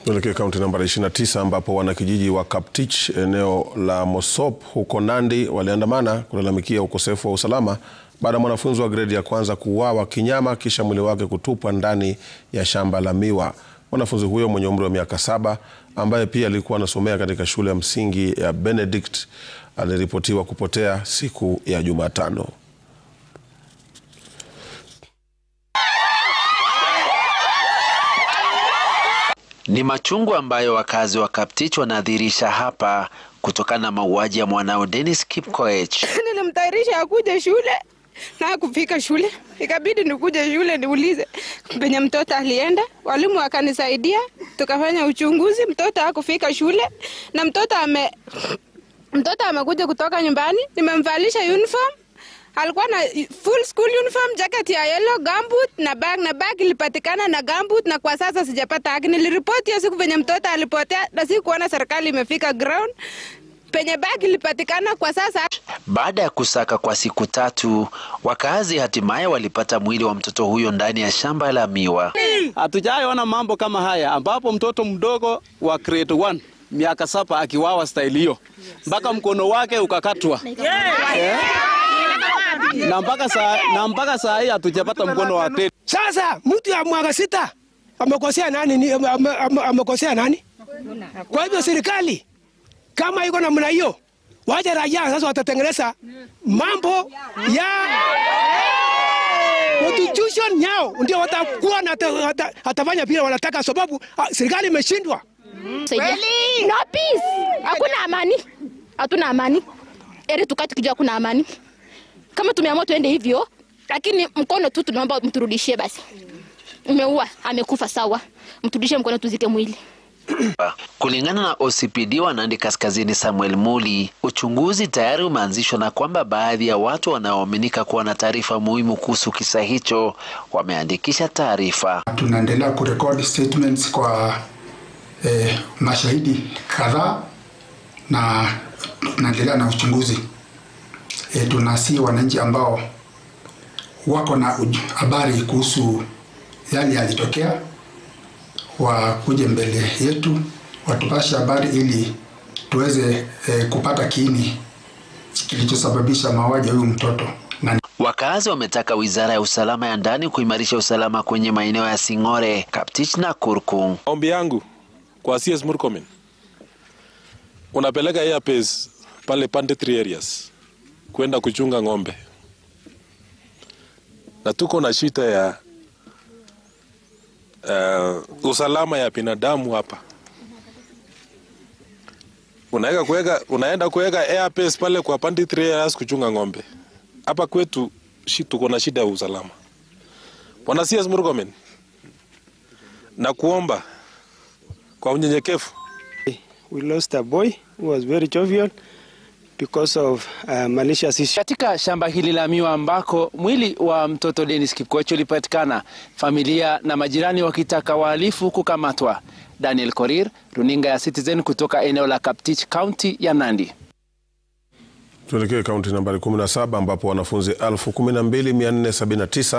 Tuelekee kaunti nambari 29 ambapo wanakijiji wa Kaptich eneo la Mosop huko Nandi waliandamana kulalamikia ukosefu wa usalama baada ya mwanafunzi wa gredi ya kwanza kuuawa kinyama kisha mwili wake kutupwa ndani ya shamba la miwa. Mwanafunzi huyo mwenye umri wa miaka 7 ambaye pia alikuwa anasomea katika shule ya msingi ya Benedict aliripotiwa kupotea siku ya Jumatano. Ni machungu ambayo wakazi wa Kaptich wanadhihirisha hapa kutokana na mauaji ya mwanao Dennis Kipkoech. Nilimtayarisha akuje shule na kufika shule. Ikabidi nikuje shule niulize penye mtoto alienda. Walimu wakanisaidia, tukafanya uchunguzi, mtoto hakufika shule na mtoto amekuja kutoka nyumbani. Nimemvalisha uniform. Alikuwa na full school uniform, jacket ya yellow, gumboot na bag ilipatikana na gumboot, na kwa sasa sijapata haki. Niliripoti ya siku penye mtoto alipotea na siku kuona serikali imefika ground penye bag ilipatikana kwa sasa. Baada ya kusaka kwa siku 3, wakazi hatimaye walipata mwili wa mtoto huyo ndani ya shamba la miwa. Hatujaona mambo kama haya ambapo mtoto mdogo wa grade 1 miaka 7 akiwawa style hiyo mpaka mkono wake ukakatwa. Na mpaka saa hii hatujapata mkono wa tete. Sasa mtu ya mwaka 6 amekosea nani? Amekosea nani? Kwa hivyo serikali kama iko namna hiyo, waje raia sasa watatengeneza mambo ya constitution yao, ndio watakuwa na atafanya pia wanataka, sababu serikali imeshindwa. No peace. Hakuna amani. Hatuna amani. Tukati kijua kuna amani. Kama tumeamua tuende hivyo, lakini mkono tu tunaomba mturudishie basi. Umeua, amekufa sawa. Mturudishie mkono tuzike mwili. Kulingana na OCPD wa Nandi Kaskazini Samuel Muli, uchunguzi tayari umeanzishwa na kwamba baadhi ya watu wanaoaminika kuwa na taarifa muhimu kuhusu kisa hicho wameandikisha taarifa. Tunaendelea kurekodi statements kwa mashahidi kadhaa na tunaendelea na uchunguzi. Tunasi wananchi ambao wako na habari kuhusu yale yalitokea wakuje mbele yetu watupashe habari ili tuweze kupata kiini kilichosababisha mauaji ya huyu mtoto. Wakazi wametaka Wizara ya Usalama ya Ndani kuimarisha usalama kwenye maeneo ya Sing'ore, Kaptich na Kurkung. Ombi yangu kwa CS Murkomen, unapeleka airbase pale pande 3 areas kwenda kuchunga ng'ombe. Na tuko na shida ya usalama ya binadamu hapa. Unaenda kuweka airbase pale kwa pande 3 areas kuchunga ng'ombe. Hapa kwetu tuko na shida ya usalama. Bwana CS Murkomen, na kuomba kwa unyenyekevu. We lost a boy who was very jovial because of malicious issues. Katika shamba hili la miwa ambako mwili wa mtoto Dennis Kipkoech ulipatikana, familia na majirani wakitaka wahalifu kukamatwa. Daniel Korir, runinga ya Citizen kutoka eneo la Kaptich, kaunti ya Nandi. Tuelekee kaunti nambari 17 ambapo wanafunzi 12,479